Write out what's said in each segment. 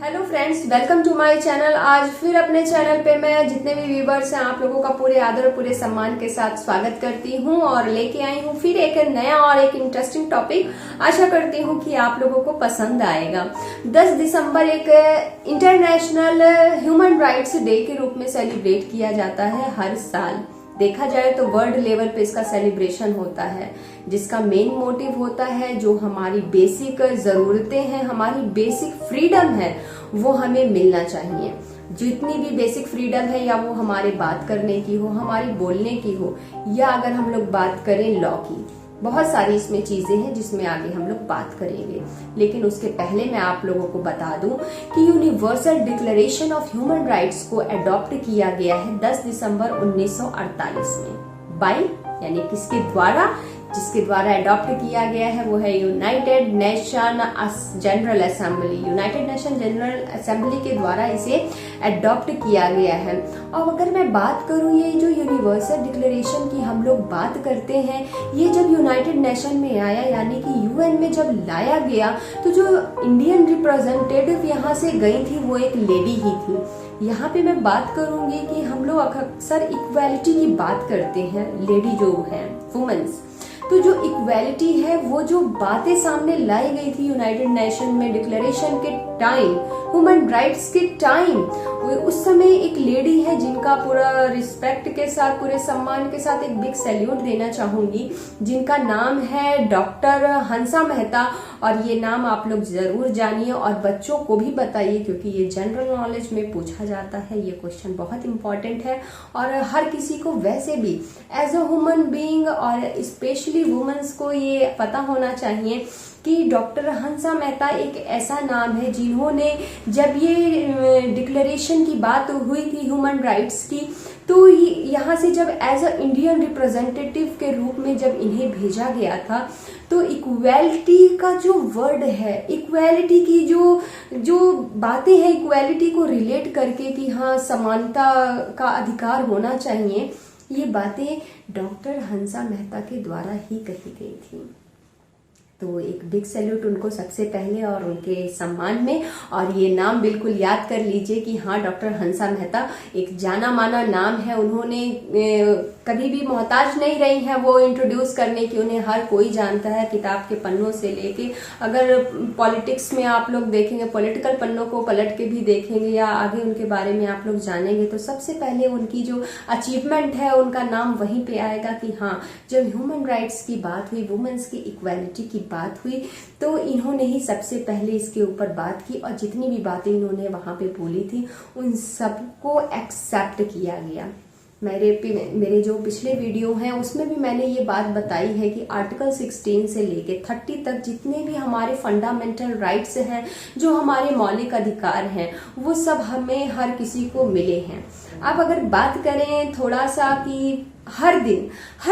Hello friends, welcome to my channel. आज फिर अपने चैनल पे मैं जितने भी व्यूवर्स हैं आप लोगों का पूरे आदर और पूरे सम्मान के साथ स्वागत करती हूं और लेके आई हूं फिर एक नया और एक इंटरेस्टिंग टॉपिक। आशा करती हूं कि आप लोगों को पसंद आएगा। 10 दिसंबर एक इंटरनेशनल ह्यूमन राइट्स डे के रूप में सेलिब्रेट किया जाता है हर साल। देखा जाए तो वर्ल्ड लेवल पे इसका सेलिब्रेशन होता है, जिसका मेन मोटिव होता है जो हमारी बेसिक जरूरतें हैं, हमारी बेसिक फ्रीडम है, वो हमें मिलना चाहिए। जितनी भी बेसिक फ्रीडम है, या वो हमारे बात करने की हो, हमारी बोलने की हो, या अगर हम लोग बात करें लॉ की, बहुत सारी इसमें चीजें हैं जिसमें आगे हम लोग बात करेंगे। लेकिन उसके पहले मैं आप लोगों को बता दूं कि universal declaration of human rights को अडॉप्ट किया गया है 10 दिसंबर 1948 में। बाय यानी किसके द्वारा? जिसके द्वारा अडॉप्ट किया गया है वो है United nation general assembly. United nation general assembly के द्वारा इसे अडॉप्ट किया गया है। और अगर मैं बात करूं, ये जो यूनिवर्सल डिक्लेरेशन की हम लोग बात करते हैं, ये जब यूनाइटेड नेशन में आया यानी कि यूएन में जब लाया गया, तो जो इंडियन रिप्रेजेंटेटिव यहाँ से गई थी वो एक लेडी ही थी। यहाँ पे मैं बात करूंगी कि हम लोग अक्सर इक्वालिटी की बात करते हैं, लेडी जो है वुमेन्स, तो जो इक्वालिटी है वो जो बातें सामने लाई गई थी यूनाइटेड नेशन में डिक्लेरेशन के टाइम, ह्यूमन राइट्स के टाइम, उस समय एक लेडी है जिनका पूरा रिस्पेक्ट के साथ, पूरे सम्मान के साथ एक बिग सैल्यूट देना चाहूंगी, जिनका नाम है डॉक्टर हंसा मेहता। और ये नाम आप लोग जरूर जानिए और बच्चों को भी बताइए, क्योंकि ये जनरल नॉलेज में पूछा जाता है। ये क्वेश्चन बहुत इंपॉर्टेंट है और हर किसी को वैसे भी एज अ ह्यूमन बीइंग और स्पेशली वुमेन्स को ये पता होना चाहिए कि डॉक्टर हंसा मेहता एक ऐसा नाम है जिन्होंने, जब ये डिक्लेरेशन की बात हुई थी ह्यूमन राइट्स की, तो यहाँ से जब एज अ इंडियन रिप्रेजेंटेटिव के रूप में जब इन्हें भेजा गया था, तो इक्वालिटी का जो वर्ड है, इक्वालिटी की जो बातें हैं, इक्वालिटी को रिलेट करके कि हाँ समानता का अधिकार होना चाहिए, ये बातें डॉक्टर हंसा मेहता के द्वारा ही कही गई थी। तो एक बिग सैल्यूट उनको सबसे पहले और उनके सम्मान में। और ये नाम बिल्कुल याद कर लीजिए कि हाँ, डॉक्टर हंसा मेहता एक जाना माना नाम है। उन्होंने कभी भी मोहताज नहीं रही हैं वो इंट्रोड्यूस करने की, उन्हें हर कोई जानता है, किताब के पन्नों से लेके, अगर पॉलिटिक्स में आप लोग देखेंगे, पॉलिटिकल पन्नों को पलट के भी देखेंगे या आगे उनके बारे में आप लोग जानेंगे, तो सबसे पहले उनकी जो अचीवमेंट है उनका नाम वहीं पे आएगा कि हाँ, जब ह्यूमन राइट्स की बात हुई, वुमेन्स की इक्वालिटी की बात हुई, तो इन्होंने ही सबसे पहले इसके ऊपर बात की। और जितनी भी बातें इन्होंने वहां पे बोली थी उन सबको एक्सेप्ट किया गया। मेरे जो पिछले वीडियो हैं उसमें भी मैंने ये बात बताई है कि आर्टिकल 16 से लेके 30 तक जितने भी हमारे फंडामेंटल राइट्स हैं, जो हमारे मौलिक अधिकार हैं, वो सब हमें हर किसी को मिले हैं। अब अगर बात करें थोड़ा सा कि हर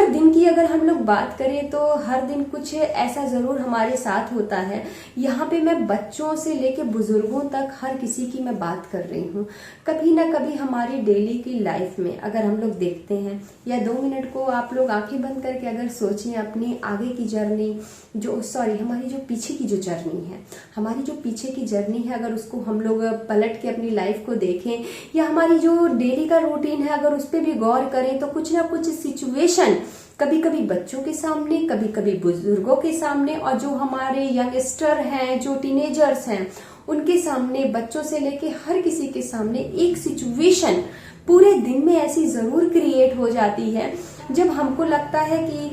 दिन की अगर हम लोग बात करें, तो हर दिन कुछ ऐसा जरूर हमारे साथ होता है। यहाँ पे मैं बच्चों से लेके बुजुर्गों तक हर किसी की मैं बात कर रही हूँ। कभी ना कभी हमारी डेली की लाइफ में अगर हम लोग देखते हैं, या 2 मिनट को आप लोग आंखें बंद करके अगर सोचें अपनी आगे की जर्नी, हमारी जो पीछे की जो जर्नी है, हमारी जो पीछे की जर्नी है, अगर उसको हम लोग पलट के अपनी लाइफ को देखें, या हमारी जो डेली का रूटीन है अगर उस पर भी गौर करें, तो कुछ ना कुछ सिचुएशन कभी कभी बच्चों के सामने, कभी कभी बुजुर्गों के सामने, और जो हमारे यंगस्टर हैं, जो टीनेजर्स हैं, उनके सामने, बच्चों से लेके हर किसी के सामने एक सिचुएशन पूरे दिन में ऐसी जरूर क्रिएट हो जाती है जब हमको लगता है कि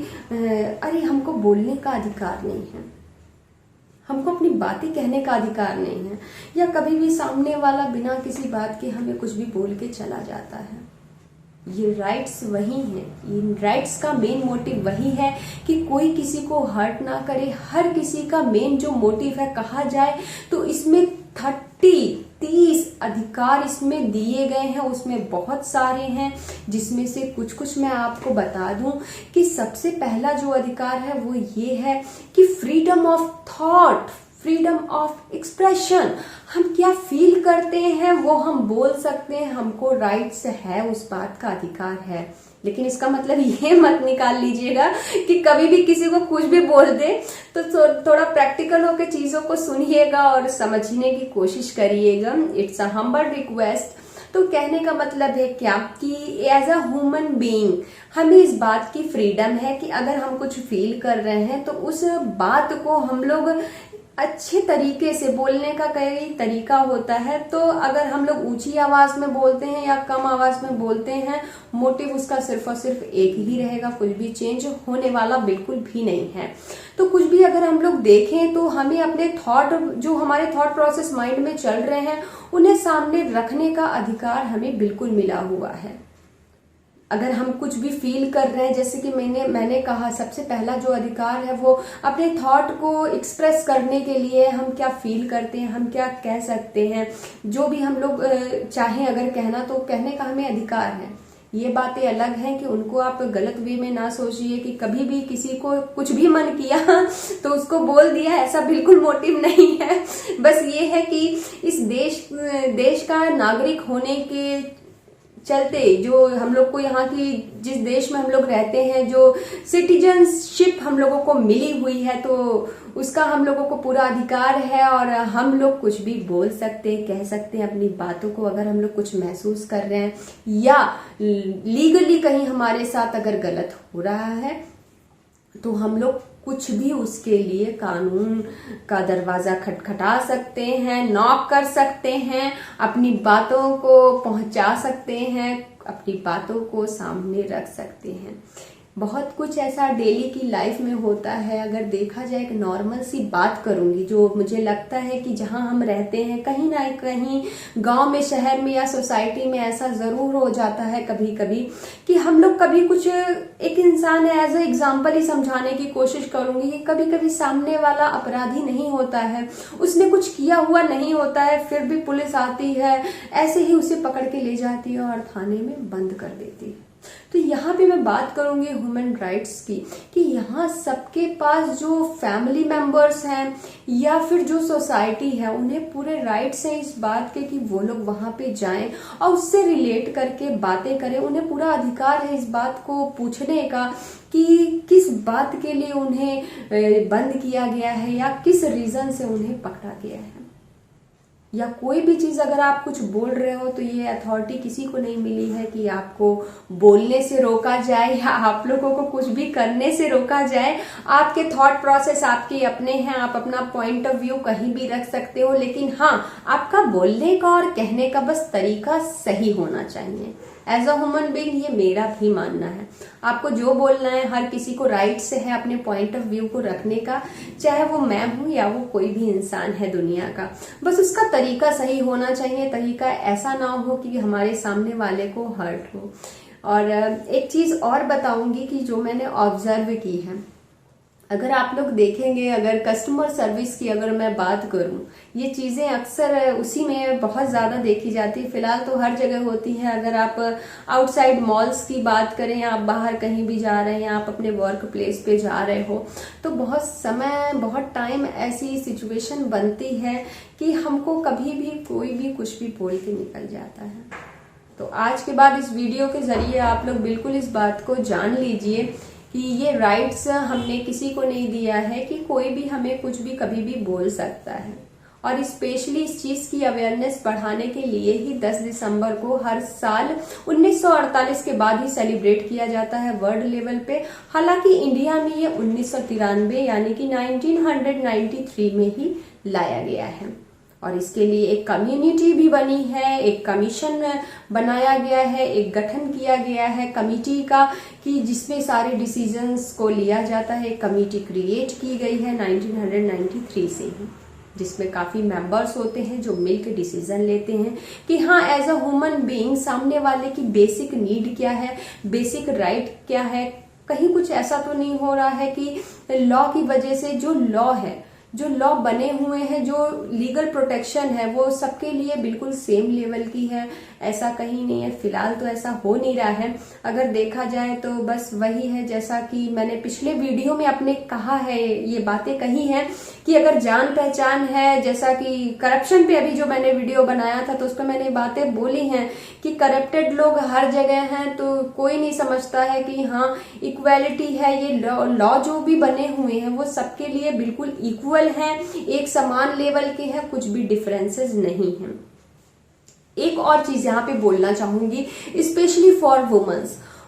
अरे हमको बोलने का अधिकार नहीं है, हमको अपनी बातें कहने का अधिकार नहीं है, या कभी भी सामने वाला बिना किसी बात के हमें कुछ भी बोल के चला जाता है। ये राइट्स वही हैं, इन राइट्स का मेन मोटिव वही है कि कोई किसी को हर्ट ना करे। हर किसी का मेन जो मोटिव है, कहा जाए तो इसमें 30 अधिकार इसमें दिए गए हैं। उसमें बहुत सारे हैं, जिसमें से कुछ मैं आपको बता दूं कि सबसे पहला जो अधिकार है वो ये है कि freedom of thought, freedom of expression. हम क्या फील करते हैं वो हम बोल सकते हैं, हमको राइट्स है, उस बात का अधिकार है। लेकिन इसका मतलब ये मत निकाल लीजिएगा कि कभी भी किसी को कुछ भी बोल दे तो थोड़ा प्रैक्टिकल होकर चीजों को सुनिएगा और समझने की कोशिश करिएगा। It's a humble request. तो कहने का मतलब है क्या कि एज अ ह्यूमन बीइंग हमें इस बात की फ्रीडम है कि अगर हम कुछ फील कर रहे हैं तो उस बात को हम लोग अच्छे तरीके से, बोलने का कई तरीका होता है, तो अगर हम लोग ऊंची आवाज में बोलते हैं या कम आवाज में बोलते हैं, मोटिव उसका सिर्फ और सिर्फ एक ही रहेगा, कुछ भी चेंज होने वाला बिल्कुल भी नहीं है। तो कुछ भी अगर हम लोग देखें तो हमें अपने थॉट, जो हमारे थॉट प्रोसेस माइंड में चल रहे हैं, उन्हें सामने रखने का अधिकार हमें बिल्कुल मिला हुआ है। अगर हम कुछ भी फील कर रहे हैं, जैसे कि मैंने कहा, सबसे पहला जो अधिकार है वो अपने थॉट को एक्सप्रेस करने के लिए हम क्या फील करते हैं, हम क्या कह सकते हैं, जो भी हम लोग चाहें अगर कहना तो कहने का हमें अधिकार है। ये बातें अलग हैं कि उनको आप गलत वे में ना सोचिए कि कभी भी किसी को कुछ भी मन किया तो उसको बोल दिया, ऐसा बिल्कुल मोटिव नहीं है। बस ये है कि इस देश का नागरिक होने के चलते जो हम लोग को यहाँ की, जिस देश में हम लोग रहते हैं, जो सिटीजनशिप हम लोगों को मिली हुई है, तो उसका हम लोगों को पूरा अधिकार है और हम लोग कुछ भी बोल सकते हैं, कह सकते हैं अपनी बातों को। अगर हम लोग कुछ महसूस कर रहे हैं या लीगली कहीं हमारे साथ अगर गलत हो रहा है तो हम लोग कुछ भी उसके लिए कानून का दरवाजा खटखटा सकते हैं, नॉक कर सकते हैं, अपनी बातों को पहुंचा सकते हैं, अपनी बातों को सामने रख सकते हैं। बहुत कुछ ऐसा डेली की लाइफ में होता है। अगर देखा जाए, एक नॉर्मल सी बात करूंगी, जो मुझे लगता है कि जहां हम रहते हैं कहीं ना कहीं गांव में, शहर में या सोसाइटी में ऐसा जरूर हो जाता है कभी कभी कि हम लोग कभी कुछ, एक इंसान है, एज ए एग्जाम्पल ही समझाने की कोशिश करूंगी कि कभी कभी सामने वाला अपराधी नहीं होता है, उसने कुछ किया हुआ नहीं होता है, फिर भी पुलिस आती है, ऐसे ही उसे पकड़ के ले जाती है और थाने में बंद कर देती है। तो यहाँ पे मैं बात करूंगी ह्यूमन राइट्स की, कि यहाँ सबके पास जो फैमिली मेंबर्स हैं या फिर जो सोसाइटी है, उन्हें पूरे राइट्स हैं इस बात के कि वो लोग वहां पे जाएं और उससे रिलेट करके बातें करें। उन्हें पूरा अधिकार है इस बात को पूछने का कि किस बात के लिए उन्हें बंद किया गया है या किस रीजन से उन्हें पकड़ा गया है। या कोई भी चीज अगर आप कुछ बोल रहे हो तो ये अथॉरिटी किसी को नहीं मिली है कि आपको बोलने से रोका जाए या आप लोगों को कुछ भी करने से रोका जाए। आपके थॉट प्रोसेस आपके अपने हैं, आप अपना पॉइंट ऑफ व्यू कहीं भी रख सकते हो, लेकिन हाँ, आपका बोलने का और कहने का बस तरीका सही होना चाहिए। एज अ ह्यूमन बीइंग ये मेरा भी मानना है। आपको जो बोलना है, हर किसी को राइट से है अपने पॉइंट ऑफ व्यू को रखने का, चाहे वो मैं हूं या वो कोई भी इंसान है दुनिया का। बस उसका तरीका सही होना चाहिए, तरीका ऐसा ना हो कि हमारे सामने वाले को हर्ट हो। और एक चीज और बताऊंगी कि जो मैंने ऑब्जर्व की है, अगर आप लोग देखेंगे, अगर कस्टमर सर्विस की अगर मैं बात करूं, ये चीजें अक्सर उसी में बहुत ज्यादा देखी जाती है। फिलहाल तो हर जगह होती है। अगर आप आउटसाइड मॉल्स की बात करें, आप बाहर कहीं भी जा रहे हैं, आप अपने वर्क प्लेस पे जा रहे हो, तो बहुत समय, बहुत टाइम ऐसी सिचुएशन बनती है कि हमको कभी भी कोई भी कुछ भी बोल के निकल जाता है। तो आज के बाद इस वीडियो के जरिए आप लोग बिल्कुल इस बात को जान लीजिए कि ये राइट्स हमने किसी को नहीं दिया है कि कोई भी हमें कुछ भी कभी भी बोल सकता है। और स्पेशली इस चीज की अवेयरनेस बढ़ाने के लिए ही 10 दिसंबर को हर साल 1948 के बाद ही सेलिब्रेट किया जाता है वर्ल्ड लेवल पे। हालांकि इंडिया में ये 1993 यानी कि 1993 में ही लाया गया है। और इसके लिए एक कम्युनिटी भी बनी है, एक कमीशन बनाया गया है, एक गठन किया गया है कमिटी का, कि जिसमें सारे डिसीजंस को लिया जाता है। एक कमिटी क्रिएट की गई है 1993 से ही, जिसमें काफी मेंबर्स होते हैं जो मिलकर डिसीजन लेते हैं कि हाँ, एज अ ह्यूमन बीइंग सामने वाले की बेसिक नीड क्या है, बेसिक राइट क्या है। कहीं कुछ ऐसा तो नहीं हो रहा है कि लॉ की वजह से, जो लॉ है, जो लॉ बने हुए हैं, जो लीगल प्रोटेक्शन है वो सबके लिए बिल्कुल सेम लेवल की है, ऐसा कहीं नहीं है। फिलहाल तो ऐसा हो नहीं रहा है। अगर देखा जाए तो बस वही है, जैसा कि मैंने पिछले वीडियो में अपने कहा है, ये बातें कही हैं कि अगर जान पहचान है, जैसा कि करप्शन पे अभी जो मैंने वीडियो बनाया था तो उस पर मैंने बातें बोली हैं कि करप्टेड लोग हर जगह हैं, तो कोई नहीं समझता है कि हाँ इक्वालिटी है। ये लॉ जो भी बने हुए हैं वो सबके लिए बिल्कुल इक्वल है, एक समान लेवल के हैं, कुछ भी डिफरेंसेस नहीं है। एक और चीज यहाँ पे बोलना चाहूंगी, स्पेशली फॉर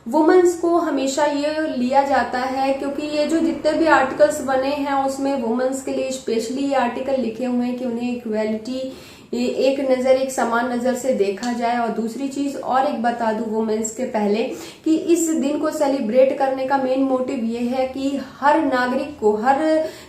वुमेन्स को हमेशा ये लिया जाता है, क्योंकि ये जो जितने भी आर्टिकल्स बने हैं उसमें वुमेन्स के लिए स्पेशली ये आर्टिकल लिखे हुए हैं कि उन्हें इक्वालिटी एक समान नजर से देखा जाए। और दूसरी चीज और एक बता दूं वुमेन्स के पहले कि इस दिन को सेलिब्रेट करने का मेन मोटिव ये है कि हर नागरिक को, हर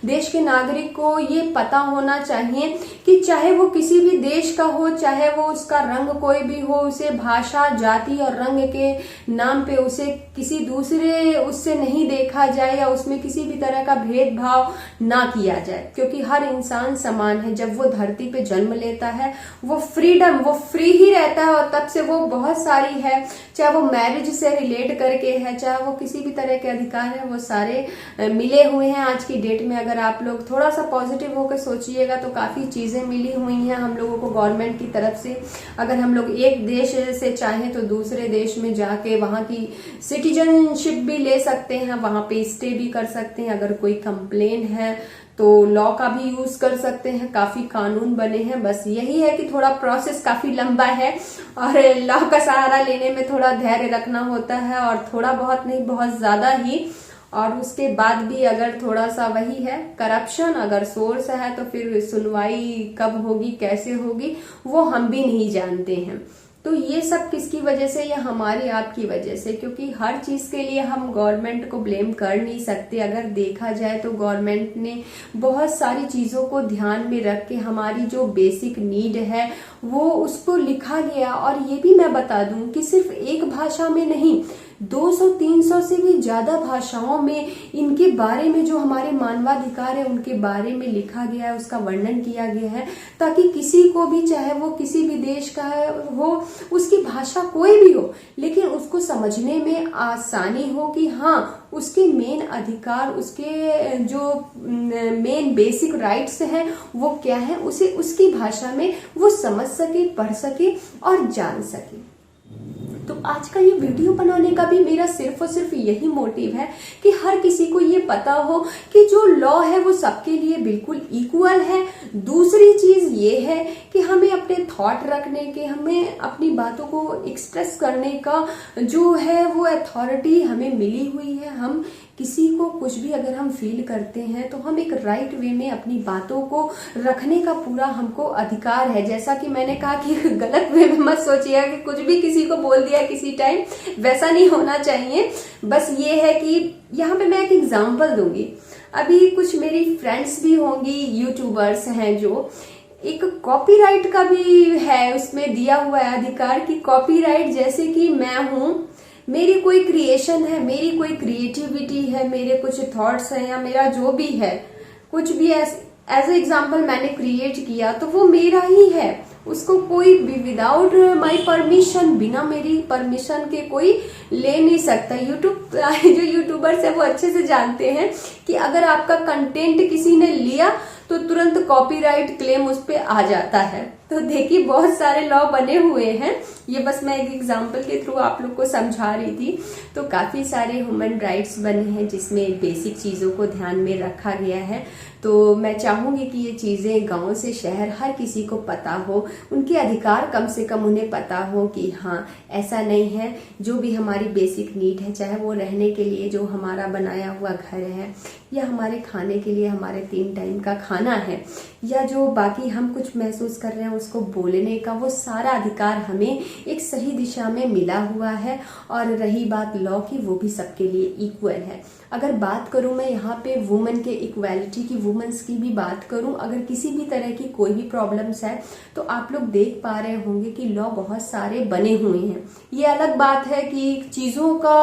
देश के नागरिक को ये पता होना चाहिए कि चाहे वो किसी भी देश का हो, चाहे वो उसका रंग कोई भी हो, उसे भाषा, जाति और रंग के नाम पे उसे किसी दूसरे उससे नहीं देखा जाए या उसमें किसी भी तरह का भेदभाव ना किया जाए, क्योंकि हर इंसान समान है। जब वो धरती पे जन्म लेता है वो फ्रीडम, वो फ्री ही रहता है, और तब से वो बहुत सारी है, चाहे वो मैरिज से रिलेट करके है, चाहे वो किसी भी तरह के अधिकार है, वो सारे मिले हुए हैं। आज की डेट में अगर आप लोग थोड़ा सा पॉजिटिव होकर सोचिएगा तो काफी चीजें मिली हुई हैं हम लोगों को गवर्नमेंट की तरफ से। अगर हम लोग एक देश से चाहें तो दूसरे देश में जाके वहां की सिटीजनशिप भी ले सकते हैं, वहां पे स्टे भी कर सकते हैं। अगर कोई कंप्लेन है तो लॉ का भी यूज कर सकते हैं, काफी कानून बने हैं। बस यही है कि थोड़ा प्रोसेस काफी लंबा है और लॉ का सहारा लेने में थोड़ा धैर्य रखना होता है, और थोड़ा बहुत नहीं, बहुत ज्यादा ही। और उसके बाद भी अगर थोड़ा सा वही है करप्शन अगर सोर्स है तो फिर सुनवाई कब होगी, कैसे होगी, वो हम भी नहीं जानते हैं। तो ये सब किसकी वजह से? या हमारी आपकी वजह से, क्योंकि हर चीज के लिए हम गवर्नमेंट को ब्लेम कर नहीं सकते। अगर देखा जाए तो गवर्नमेंट ने बहुत सारी चीजों को ध्यान में रख के हमारी जो बेसिक नीड है वो उसको लिखा गया। और ये भी मैं बता दूं कि सिर्फ एक भाषा में नहीं, 200-300 से भी ज्यादा भाषाओं में इनके बारे में, जो हमारे मानवाधिकार है उनके बारे में लिखा गया है, उसका वर्णन किया गया है, ताकि किसी को भी, चाहे वो किसी भी देश का हो, उसकी भाषा कोई भी हो, लेकिन उसको समझने में आसानी हो कि हाँ उसके मेन अधिकार, उसके जो मेन बेसिक राइट्स हैं वो क्या है, उसे उसकी भाषा में वो समझ सके, पढ़ सके और जान सके। तो आज का ये वीडियो बनाने का भी मेरा सिर्फ और सिर्फ यही मोटिव है कि हर किसी को ये पता हो कि जो लॉ है वो सबके लिए बिल्कुल इक्वल है। दूसरी चीज ये है कि हमें अपने थॉट रखने के, हमें अपनी बातों को एक्सप्रेस करने का जो है वो अथॉरिटी हमें मिली हुई है। हम किसी को कुछ भी अगर हम फील करते हैं तो हम एक राइट वे में अपनी बातों को रखने का पूरा हमको अधिकार है। जैसा कि मैंने कहा कि गलत वे में मत सोचिएगा कि कुछ भी किसी को बोल दिया किसी टाइम, वैसा नहीं होना चाहिए। बस ये है कि यहाँ पे मैं एक एग्जांपल दूंगी। अभी कुछ मेरी फ्रेंड्स भी होंगी, यूट्यूबर्स हैं, जो एक कॉपीराइट का भी है उसमें दिया हुआ है अधिकार कि कॉपीराइट, जैसे कि मैं हूं, मेरी कोई क्रिएशन है, मेरी कोई क्रिएटिविटी है, मेरे कुछ थॉट्स हैं या मेरा जो भी है, कुछ भी एज एग्जाम्पल मैंने क्रिएट किया तो वो मेरा ही है। उसको कोई भी विदाउट माय परमिशन, बिना मेरी परमिशन के कोई ले नहीं सकता। जो यूट्यूबर्स है वो अच्छे से जानते हैं कि अगर आपका कंटेंट किसी ने लिया तो तुरंत कॉपीराइट क्लेम उस पे आ जाता है। तो देखिए बहुत सारे लॉ बने हुए हैं, ये बस मैं एक एग्जांपल के थ्रू आप लोग को समझा रही थी। तो काफी सारे ह्यूमन राइट्स बने हैं जिसमें बेसिक चीजों को ध्यान में रखा गया है। तो मैं चाहूंगी कि ये चीजें गांव से शहर हर किसी को पता हो, उनके अधिकार कम से कम उन्हें पता हो कि हाँ ऐसा नहीं है। जो भी हमारी बेसिक नीड है, चाहे वो रहने के लिए जो हमारा बनाया हुआ घर है, या हमारे खाने के लिए हमारे 3 टाइम का खाना है, या जो बाकी हम कुछ महसूस कर रहे हैं उसको बोलने का, वो सारा अधिकार हमें एक सही दिशा में मिला हुआ है। और रही बात लॉ की, वो भी सबके लिए इक्वल है। अगर बात करूं मैं यहाँ पे वुमेन के इक्वालिटी की, वुमेन्स की भी बात करूं, अगर किसी भी तरह की कोई भी प्रॉब्लम्स है तो आप लोग देख पा रहे होंगे कि लॉ बहुत सारे बने हुए हैं। ये अलग बात है कि चीजों का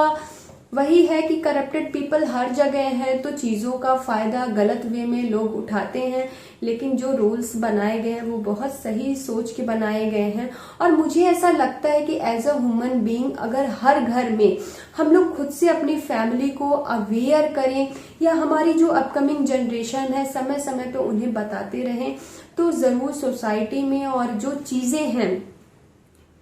वही है कि करप्टेड पीपल हर जगह है, तो चीजों का फायदा गलत वे में लोग उठाते हैं। लेकिन जो रूल्स बनाए गए हैं वो बहुत सही सोच के बनाए गए हैं। और मुझे ऐसा लगता है कि एज अ ह्यूमन बीइंग अगर हर घर में हम लोग खुद से अपनी फैमिली को अवेयर करें, या हमारी जो अपकमिंग जनरेशन है समय समय पे उन्हें बताते रहें, तो जरूर सोसाइटी में और जो चीजें हैं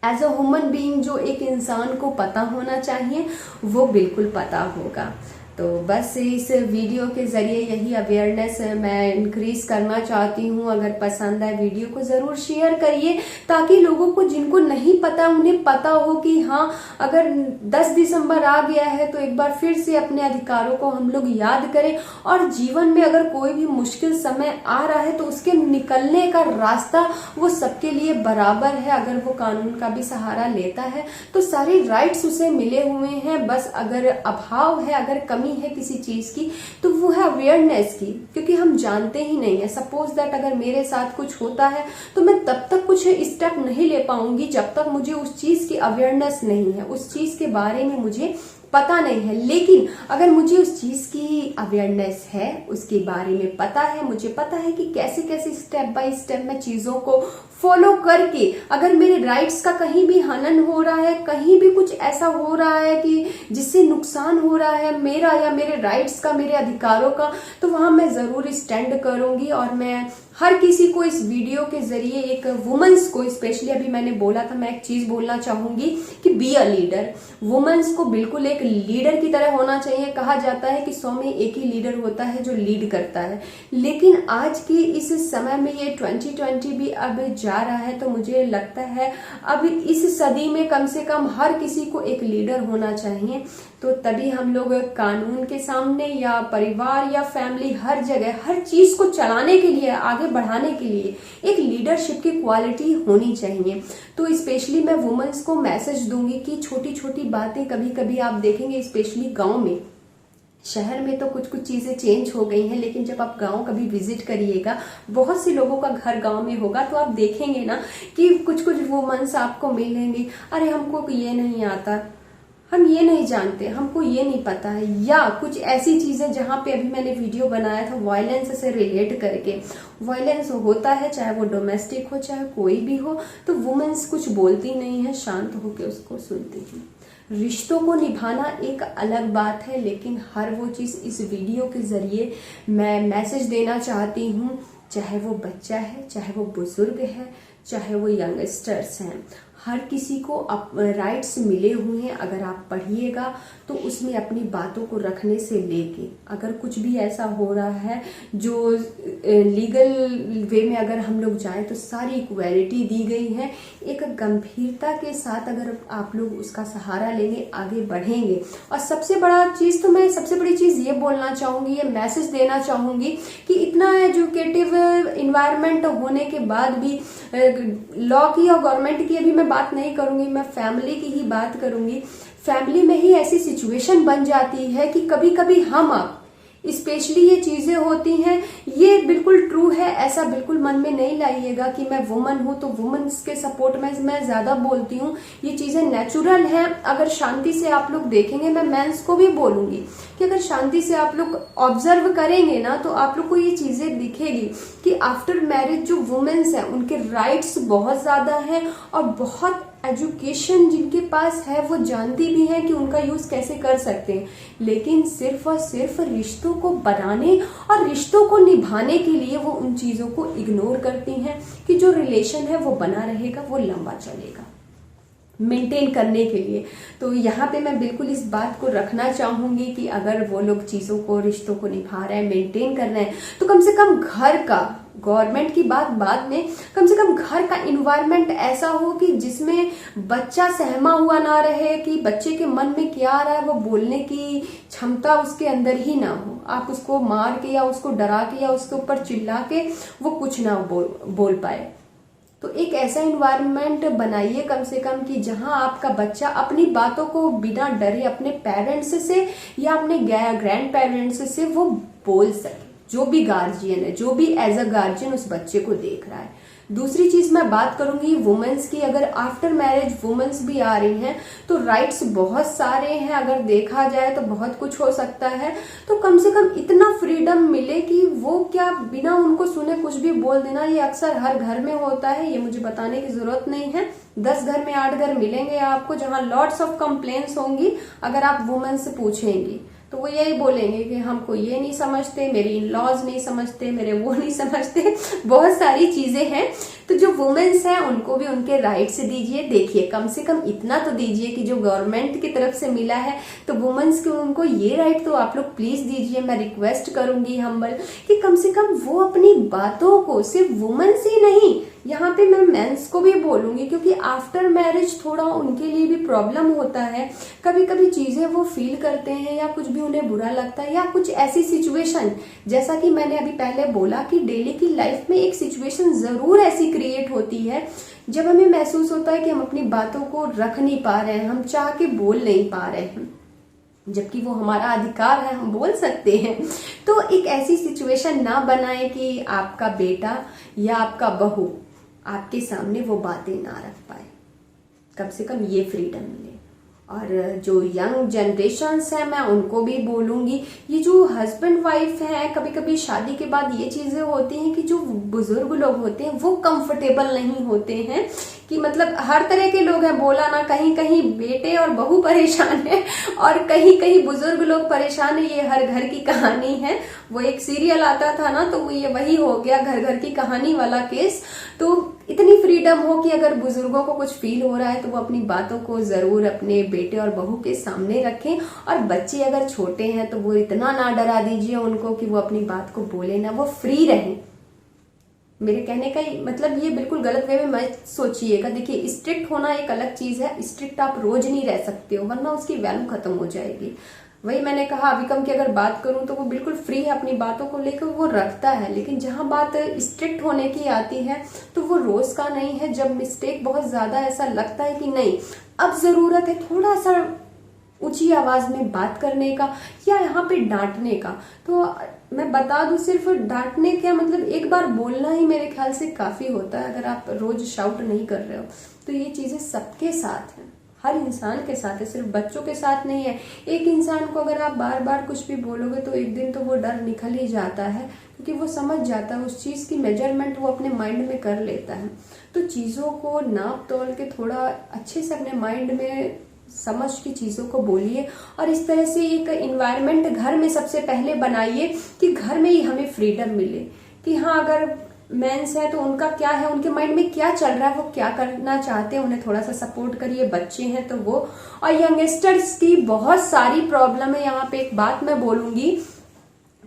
एज अ ह्यूमन बीइंग जो एक इंसान को पता होना चाहिए वो बिल्कुल पता होगा। तो बस इस वीडियो के जरिए यही अवेयरनेस मैं इंक्रीज करना चाहती हूँ। अगर पसंद आए वीडियो को जरूर शेयर करिए, ताकि लोगों को जिनको नहीं पता उन्हें पता हो कि हाँ, अगर 10 दिसंबर आ गया है तो एक बार फिर से अपने अधिकारों को हम लोग याद करें। और जीवन में अगर कोई भी मुश्किल समय आ रहा है तो उसके निकलने का रास्ता वो सबके लिए बराबर है। अगर वो कानून का भी सहारा लेता है तो सारे राइट्स उसे मिले हुए हैं। बस अगर अभाव है, अगर कमी है किसी चीज की, तो वो है अवेयरनेस की, क्योंकि हम जानते ही नहीं है। सपोज दैट अगर मेरे साथ कुछ होता है तो मैं तब तक कुछ स्टेप नहीं ले पाऊंगी जब तक मुझे उस चीज की अवेयरनेस नहीं है, उस चीज के बारे में मुझे पता नहीं है। लेकिन अगर मुझे उस चीज की अवेयरनेस है, उसके बारे में पता है, मुझे पता है कि कैसे कैसे स्टेप बाय स्टेप मैं चीजों को फॉलो करके अगर मेरे राइट्स का कहीं भी हनन हो रहा है, कहीं भी कुछ ऐसा हो रहा है कि जिससे नुकसान हो रहा है मेरा या मेरे राइट्स का, मेरे अधिकारों का, तो वहां मैं जरूर स्टैंड करूंगी। और मैं हर किसी को इस वीडियो के जरिए, एक वुमेन्स को स्पेशली, अभी मैंने बोला था, मैं एक चीज बोलना चाहूंगी कि बी अ लीडर। वुमेन्स को बिल्कुल एक लीडर की तरह होना चाहिए। कहा जाता है कि 100 में एक ही लीडर होता है जो लीड करता है, लेकिन आज की इस समय में ये 2020 भी अब जा रहा है, तो मुझे लगता है अब इस सदी में कम से कम हर किसी को एक लीडर होना चाहिए। तो तभी हम लोग कानून के सामने या परिवार या फैमिली, हर जगह हर चीज को चलाने के लिए, आगे बढ़ाने के लिए एक लीडरशिप की क्वालिटी होनी चाहिए। तो स्पेशली मैं वुमेन्स को मैसेज दूंगी कि छोटी छोटी बातें, कभी कभी आप देखेंगे स्पेशली गांव में, शहर में तो कुछ कुछ चीजें चेंज हो गई हैं, लेकिन जब आप गांव कभी विजिट करिएगा, बहुत से लोगों का घर गांव में होगा, तो आप देखेंगे ना कि कुछ कुछ वुमेन्स आपको मिलेंगी, अरे हमको ये नहीं आता, हम ये नहीं जानते, हमको ये नहीं पता है, या कुछ ऐसी चीजें जहां पे अभी मैंने वीडियो बनाया था वायलेंस से रिलेट करके। वायलेंस होता है, चाहे वो डोमेस्टिक हो चाहे कोई भी हो, तो वुमेन्स कुछ बोलती नहीं है, शांत होकर उसको सुनती है। रिश्तों को निभाना एक अलग बात है, लेकिन हर वो चीज इस वीडियो के जरिए मैं मैसेज देना चाहती हूँ, चाहे वो बच्चा है, चाहे वो बुजुर्ग है, चाहे वो यंगस्टर्स हैं, हर किसी को राइट्स मिले हुए हैं। अगर आप पढ़िएगा तो उसमें अपनी बातों को रखने से लेके, अगर कुछ भी ऐसा हो रहा है जो लीगल वे में अगर हम लोग जाएं तो सारी इक्वालिटी दी गई है। एक गंभीरता के साथ अगर आप लोग उसका सहारा लेंगे, आगे बढ़ेंगे। और सबसे बड़ा चीज तो मैं सबसे बड़ी चीज ये बोलना चाहूंगी, ये मैसेज देना चाहूंगी कि इतना एजुकेटिव इन्वायरमेंट होने के बाद भी लॉ की और गवर्नमेंट की अभी मैं बात नहीं करूंगी, मैं फैमिली की ही बात करूंगी। फैमिली में ही ऐसी सिचुएशन बन जाती है कि कभी कभी हम आप स्पेशली ये चीजें होती हैं, ये बिल्कुल ट्रू है, ऐसा बिल्कुल मन में नहीं लाइएगा कि मैं वुमन हूं तो वुमेन्स के सपोर्ट में मैं ज्यादा बोलती हूँ। ये चीजें नेचुरल हैं। अगर शांति से आप लोग देखेंगे, मैं मेंस को भी बोलूंगी कि अगर शांति से आप लोग ऑब्जर्व करेंगे ना, तो आप लोग को ये चीजें दिखेगी कि आफ्टर मैरिज जो वुमेन्स हैं उनके राइट्स बहुत ज्यादा हैं, और बहुत एजुकेशन जिनके पास है वो जानती भी है कि उनका यूज कैसे कर सकते हैं, लेकिन सिर्फ और सिर्फ रिश्तों को बनाने और रिश्तों को निभाने के लिए वो उन चीजों को इग्नोर करती हैं कि जो रिलेशन है वो बना रहेगा, वो लंबा चलेगा, मेंटेन करने के लिए। तो यहाँ पे मैं बिल्कुल इस बात को रखना चाहूंगी कि अगर वो लोग चीजों को, रिश्तों को निभा रहे हैं, मेंटेन कर रहे हैं, तो कम से कम घर का, गवर्नमेंट की बात बाद में, कम से कम घर का इन्वायरमेंट ऐसा हो कि जिसमें बच्चा सहमा हुआ ना रहे, कि बच्चे के मन में क्या आ रहा है वो बोलने की क्षमता उसके अंदर ही ना हो। आप उसको मार के या उसको डरा के या उसके ऊपर चिल्ला के वो कुछ ना बोल पाए। तो एक ऐसा इन्वायरमेंट बनाइए कम से कम कि जहां आपका बच्चा अपनी बातों को बिना डरे अपने पेरेंट्स से या अपने ग्रैंड पेरेंट्स से वो बोल सके। जो भी गार्जियन है, जो भी एज अ गार्जियन उस बच्चे को देख रहा है। दूसरी चीज मैं बात करूंगी वुमेन्स की। अगर आफ्टर मैरिज वुमेन्स भी आ रही हैं तो राइट्स बहुत सारे हैं, अगर देखा जाए तो बहुत कुछ हो सकता है। तो कम से कम इतना फ्रीडम मिले कि वो क्या बिना उनको सुने कुछ भी बोल देना, ये अक्सर हर घर में होता है, ये मुझे बताने की जरूरत नहीं है। 10 घर में 8 घर मिलेंगे आपको जहां लॉट्स ऑफ कंप्लेंट्स होंगी। अगर आप वुमेन से पूछेंगी तो वो यही बोलेंगे कि हमको ये नहीं समझते, मेरी इन लॉज नहीं समझते, मेरे वो नहीं समझते, बहुत सारी चीजें हैं। तो जो वुमेन्स हैं उनको भी उनके राइट्स दीजिए। देखिए कम से कम इतना तो दीजिए कि जो गवर्नमेंट की तरफ से मिला है तो वुमेन्स को उनको ये राइट तो आप लोग प्लीज दीजिए। मैं रिक्वेस्ट करूंगी हम्बल कि कम से कम वो अपनी बातों को सिर्फ वुमेन्स ही नहीं, यहाँ पे मैं मेंस को भी बोलूंगी, क्योंकि आफ्टर मैरिज थोड़ा उनके लिए भी प्रॉब्लम होता है। कभी कभी चीजें वो फील करते हैं या कुछ भी उन्हें बुरा लगता है या कुछ ऐसी सिचुएशन, जैसा कि मैंने अभी पहले बोला कि डेली की लाइफ में एक सिचुएशन जरूर ऐसी क्रिएट होती है जब हमें महसूस होता है कि हम अपनी बातों को रख नहीं पा रहे हैं, हम चाह के बोल नहीं पा रहे हैं, जबकि वो हमारा अधिकार है, हम बोल सकते हैं। तो एक ऐसी सिचुएशन ना बनाए कि आपका बेटा या आपका बहू आपके सामने वो बातें ना रख पाए। कम से कम ये फ्रीडम मिले। और जो यंग जनरेशन्स हैं मैं उनको भी बोलूंगी, ये जो हस्बैंड वाइफ हैं कभी कभी शादी के बाद ये चीजें होती हैं कि जो बुजुर्ग लोग होते हैं वो कंफर्टेबल नहीं होते हैं, कि मतलब हर तरह के लोग हैं, बोला ना, कहीं कहीं बेटे और बहू परेशान है और कहीं कहीं बुजुर्ग लोग परेशान है। ये हर घर की कहानी है। वो एक सीरियल आता था ना, तो ये वही हो गया, घर घर की कहानी वाला केस। तो इतनी फ्रीडम हो कि अगर बुजुर्गों को कुछ फील हो रहा है तो वो अपनी बातों को जरूर अपने बेटे और बहू के सामने रखें। और बच्चे अगर छोटे हैं तो वो इतना ना डरा दीजिए उनको कि वो अपनी बात को बोले ना, वो फ्री रहें। मेरे कहने का मतलब ये बिल्कुल गलत वे में मत सोचिएगा। देखिए स्ट्रिक्ट होना एक अलग चीज है, स्ट्रिक्ट आप रोज नहीं रह सकते हो वरना उसकी वैल्यू खत्म हो जाएगी। वही मैंने कहा अभिकम की अगर बात करूं तो वो बिल्कुल फ्री है, अपनी बातों को लेकर वो रखता है, लेकिन जहां बात स्ट्रिक्ट होने की आती है तो वो रोज का नहीं है। जब मिस्टेक बहुत ज्यादा ऐसा लगता है कि नहीं अब जरूरत है थोड़ा सा ऊंची आवाज में बात करने का या यहाँ पे डांटने का, तो मैं बता दूं सिर्फ डांटने का मतलब एक बार बोलना ही मेरे ख्याल से काफी होता है। अगर आप रोज शाउट नहीं कर रहे हो तो ये चीजें सबके साथ है, हर इंसान के साथ है, सिर्फ बच्चों के साथ नहीं है। एक इंसान को अगर आप बार बार कुछ भी बोलोगे तो एक दिन तो वो डर निकल ही जाता है, क्योंकि वो समझ जाता है उस चीज की मेजरमेंट वो अपने माइंड में कर लेता है। तो चीजों को नाप तोल के थोड़ा अच्छे से अपने माइंड में समझ की चीजों को बोलिए। और इस तरह से एक एनवायरनमेंट घर में सबसे पहले बनाइए कि घर में ही हमें फ्रीडम मिले कि हाँ अगर मेंस है तो उनका क्या है, उनके माइंड में क्या चल रहा है, वो क्या करना चाहते हैं, उन्हें थोड़ा सा सपोर्ट करिए। बच्चे हैं तो वो, और यंगस्टर्स की बहुत सारी प्रॉब्लम है। यहाँ पे एक बात मैं बोलूंगी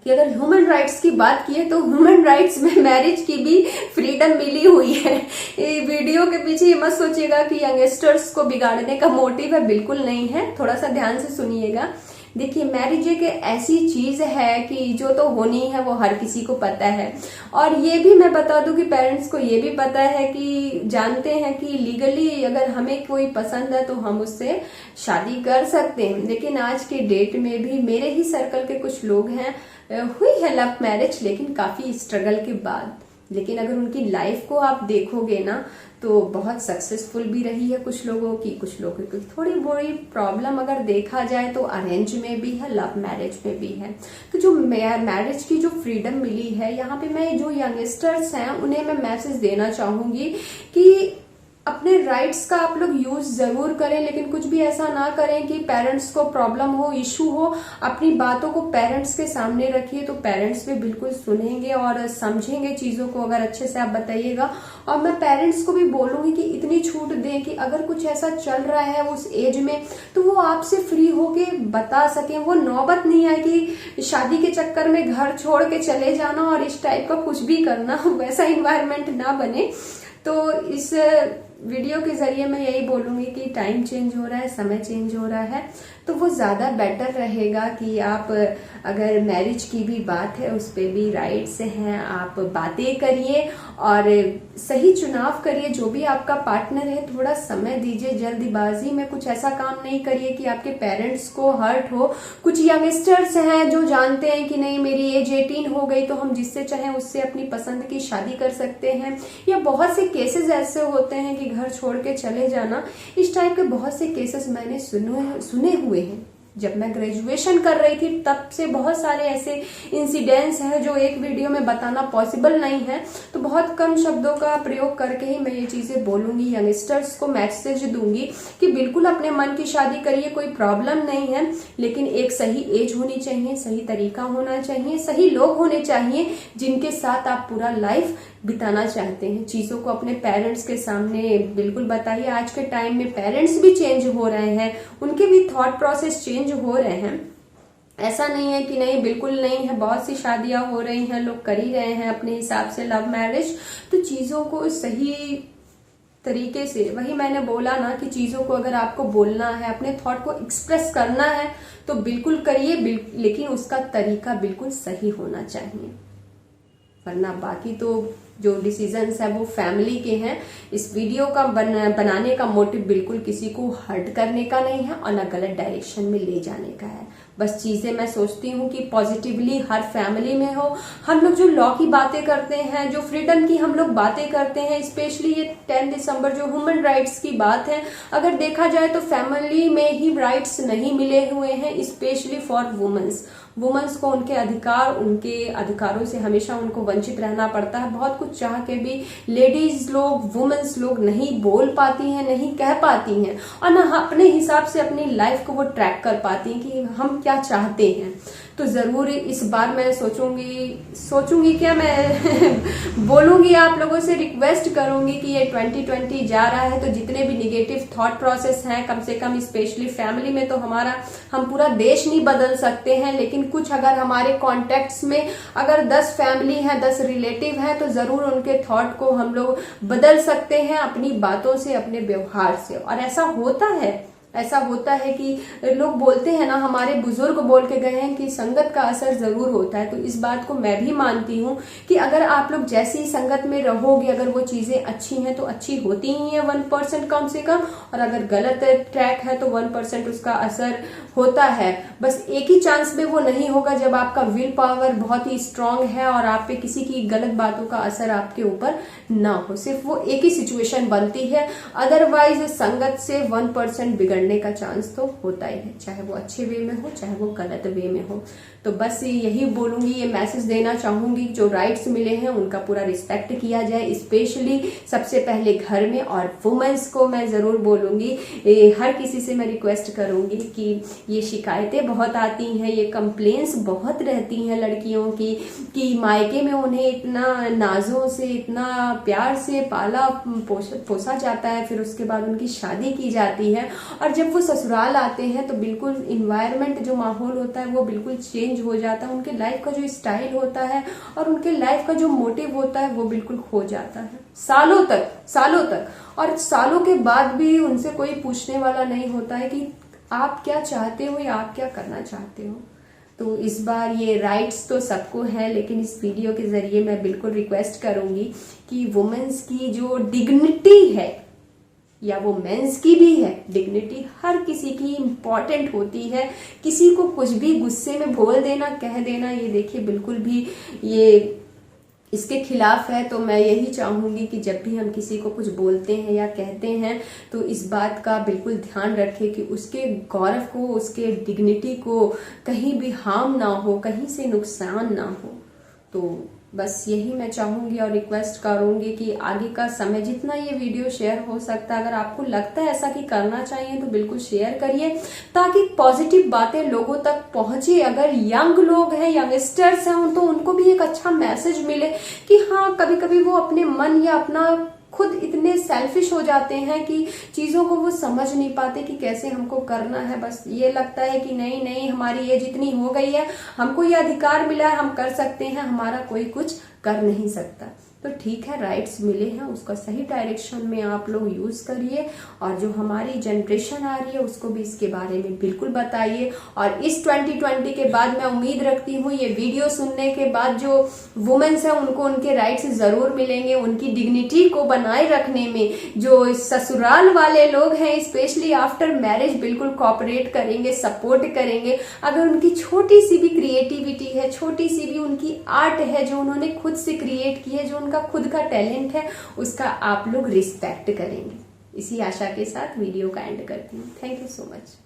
कि अगर ह्यूमन राइट्स की बात की है तो ह्यूमन राइट्स में मैरिज की भी फ्रीडम मिली हुई है। ये वीडियो के पीछे ये मत सोचिएगा कि यंगस्टर्स को बिगाड़ने का मोटिव है, बिल्कुल नहीं है। थोड़ा सा ध्यान से सुनिएगा। देखिए मैरिज एक ऐसी चीज है कि जो तो होनी है वो हर किसी को पता है। और ये भी मैं बता दूं कि पेरेंट्स को ये भी पता है कि जानते हैं कि लीगली अगर हमें कोई पसंद है तो हम उससे शादी कर सकते हैं। लेकिन आज के डेट में भी मेरे ही सर्कल के कुछ लोग हैं, हुई है लव मैरिज लेकिन काफी स्ट्रगल के बाद। लेकिन अगर उनकी लाइफ को आप देखोगे ना तो बहुत सक्सेसफुल भी रही है कुछ लोगों की, कुछ लोगों की थोड़ी बड़ी प्रॉब्लम अगर देखा जाए तो अरेंज में भी है, लव मैरिज में भी है। तो जो मैरिज की जो फ्रीडम मिली है, यहाँ पे मैं जो यंगस्टर्स हैं उन्हें मैं मैसेज देना चाहूंगी कि अपने राइट्स का आप लोग यूज जरूर करें, लेकिन कुछ भी ऐसा ना करें कि पेरेंट्स को प्रॉब्लम हो, इशू हो। अपनी बातों को पेरेंट्स के सामने रखिए तो पेरेंट्स भी बिल्कुल सुनेंगे और समझेंगे चीजों को, अगर अच्छे से आप बताइएगा। और मैं पेरेंट्स को भी बोलूंगी कि इतनी छूट दें कि अगर कुछ ऐसा चल रहा है उस एज में तो वो आपसे फ्री होके बता सकें। वो नौबत नहीं आए कि शादी के चक्कर में घर छोड़ के चले जाना और इस टाइप का कुछ भी करना, वैसा इन्वायरमेंट ना बने। तो इस वीडियो के जरिए मैं यही बोलूंगी कि टाइम चेंज हो रहा है, समय चेंज हो रहा है, तो वो ज्यादा बेटर रहेगा कि आप अगर मैरिज की भी बात है उस पे भी राइट्स हैं, आप बातें करिए और सही चुनाव करिए। जो भी आपका पार्टनर है थोड़ा समय दीजिए, जल्दबाजी में कुछ ऐसा काम नहीं करिए कि आपके पेरेंट्स को हर्ट हो। कुछ यंगस्टर्स हैं जो जानते हैं कि नहीं मेरी एज 18 हो गई तो हम जिससे चाहें उससे अपनी पसंद की शादी कर सकते हैं, या बहुत से केसेस ऐसे होते हैं कि घर छोड़ के चले जाना। इस टाइप के बहुत से केसेस मैंने सुने हुए हैं। जब मैं ग्रेजुएशन कर रही थी तब से बहुत सारे ऐसे इंसिडेंट्स हैं जो एक वीडियो में बताना पॉसिबल नहीं है, तो बहुत कम शब्दों का प्रयोग करके ही मैं ये चीजें बोलूंगी। यंगस्टर्स को मैसेज दूंगी कि बिल्कुल अपने मन की शादी करिए, कोई प्रॉब्लम नहीं है, लेकिन एक सही एज होनी चाहिए, सही तरीका होना चाहिए, सही लोग होने चाहिए जिनके साथ आप पूरा लाइफ बिताना चाहते हैं। चीजों को अपने पेरेंट्स के सामने बिल्कुल बताइए। आज के टाइम में पेरेंट्स भी चेंज हो रहे हैं, उनके भी थॉट प्रोसेस चेंज हो रहे हैं। ऐसा नहीं है कि नहीं, बिल्कुल नहीं है। बहुत सी शादियां हो रही हैं, लोग कर ही रहे हैं अपने हिसाब से लव मैरिज। तो चीजों को सही तरीके से, वही मैंने बोला ना कि चीजों को अगर आपको बोलना है, अपने थॉट को एक्सप्रेस करना है तो बिल्कुल करिए, लेकिन उसका तरीका बिल्कुल सही होना चाहिए। वरना बाकी तो जो डिसीजंस है वो फैमिली के हैं। इस वीडियो का बनाने का मोटिव बिल्कुल किसी को हर्ट करने का नहीं है और ना गलत डायरेक्शन में ले जाने का है। बस चीजें मैं सोचती हूँ कि पॉजिटिवली हर फैमिली में हो। हम लोग जो लॉ की बातें करते हैं, जो फ्रीडम की हम लोग बातें करते हैं, स्पेशली ये 10 दिसंबर जो ह्यूमन राइट्स की बात है, अगर देखा जाए तो फैमिली में ही राइट्स नहीं मिले हुए हैं, स्पेशली फॉर वुमेन्स को उनके अधिकारों से हमेशा उनको वंचित रहना पड़ता है। बहुत कुछ चाह के भी लेडीज लोग, वुमेन्स लोग नहीं बोल पाती हैं, नहीं कह पाती हैं और ना अपने हिसाब से अपनी लाइफ को वो ट्रैक कर पाती हैं कि हम क्या चाहते हैं। तो जरूर इस बार मैं सोचूंगी क्या मैं बोलूंगी, आप लोगों से रिक्वेस्ट करूंगी कि ये 2020 जा रहा है तो जितने भी निगेटिव थॉट प्रोसेस हैं, कम से कम स्पेशली फैमिली में, तो हम पूरा देश नहीं बदल सकते हैं, लेकिन कुछ अगर हमारे कॉन्टेक्ट्स में अगर 10 फैमिली है, 10 रिलेटिव है, तो जरूर उनके थॉट को हम लोग बदल सकते हैं अपनी बातों से, अपने व्यवहार से। और ऐसा होता है कि लोग बोलते हैं ना, हमारे बुजुर्ग बोल के गए हैं कि संगत का असर जरूर होता है। तो इस बात को मैं भी मानती हूँ कि अगर आप लोग जैसी संगत में रहोगे, अगर वो चीजें अच्छी हैं तो अच्छी होती ही है 1% कम से कम, और अगर गलत ट्रैक है तो 1% उसका असर होता है। बस एक ही चांस में वो नहीं होगा जब आपका विल पावर बहुत ही स्ट्रांग है और आप पे किसी की गलत बातों का असर आपके ऊपर ना हो। सिर्फ वो एक ही सिचुएशन बनती है, अदरवाइज संगत से 1% बिगड़ने का चांस तो होता ही है, चाहे वो अच्छे वे में हो चाहे वो गलत वे में हो। तो बस यही बोलूंगी, ये मैसेज देना चाहूंगी, जो राइट्स मिले हैं उनका पूरा रिस्पेक्ट किया जाए, स्पेशली सबसे पहले घर में। और वुमेन्स को मैं जरूर बोलूंगी, हर किसी से मैं रिक्वेस्ट करूंगी कि ये शिकायतें बहुत आती हैं, ये कंप्लेंट्स बहुत रहती हैं लड़कियों की कि मायके में उन्हें इतना नाजों से, इतना प्यार से पाला पोसा जाता है, फिर उसके बाद उनकी शादी की जाती है और जब वो ससुराल आते हैं तो बिल्कुल इन्वायरमेंट, जो माहौल होता है वो बिल्कुल चेंज हो जाता है। उनके लाइफ का जो स्टाइल होता है और उनके लाइफ का जो मोटिव होता है वो बिल्कुल खो जाता है, सालों तक। और सालों के बाद भी उनसे कोई पूछने वाला नहीं होता है कि आप क्या चाहते हो या आप क्या करना चाहते हो। तो इस बार ये राइट्स तो सबको है, लेकिन इस वीडियो के जरिए मैं बिल्कुल रिक्वेस्ट करूंगी कि वुमेन्स की जो डिग्निटी है, या वो मेंस की भी है, डिग्निटी हर किसी की इम्पोर्टेंट होती है। किसी को कुछ भी गुस्से में बोल देना, कह देना, ये देखिए बिल्कुल भी ये इसके खिलाफ है। तो मैं यही चाहूंगी कि जब भी हम किसी को कुछ बोलते हैं या कहते हैं तो इस बात का बिल्कुल ध्यान रखें कि उसके गौरव को, उसके डिग्निटी को कहीं भी हार्म ना हो, कहीं से नुकसान ना हो। तो बस यही मैं चाहूंगी और रिक्वेस्ट करूंगी कि आगे का समय जितना ये वीडियो शेयर हो सकता है, अगर आपको लगता है ऐसा कि करना चाहिए तो बिल्कुल शेयर करिए, ताकि पॉजिटिव बातें लोगों तक पहुंचे। अगर यंग लोग हैं, यंगस्टर्स हैं, तो उनको भी एक अच्छा मैसेज मिले कि हाँ, कभी कभी वो अपने मन या अपना खुद इतने सेल्फिश हो जाते हैं कि चीजों को वो समझ नहीं पाते कि कैसे हमको करना है। बस ये लगता है कि नहीं हमारी एज इतनी हो गई है, हमको ये अधिकार मिला है, हम कर सकते हैं, हमारा कोई कुछ कर नहीं सकता। तो ठीक है, राइट्स मिले हैं, उसका सही डायरेक्शन में आप लोग यूज करिए और जो हमारी जनरेशन आ रही है उसको भी इसके बारे में बिल्कुल बताइए। और इस 2020 के बाद मैं उम्मीद रखती हूँ ये वीडियो सुनने के बाद जो वुमेन्स है उनको उनके राइट्स जरूर मिलेंगे, उनकी डिग्निटी को बनाए रखने में जो ससुराल वाले लोग हैं स्पेशली आफ्टर मैरिज बिल्कुल कोऑपरेट करेंगे, सपोर्ट करेंगे। अगर उनकी छोटी सी भी क्रिएटिविटी है, छोटी सी भी उनकी आर्ट है जो उन्होंने खुद से क्रिएट की है, जो उनका खुद का टैलेंट है, उसका आप लोग रिस्पेक्ट करेंगे। इसी आशा के साथ वीडियो का एंड करती हूँ। Thank you so much.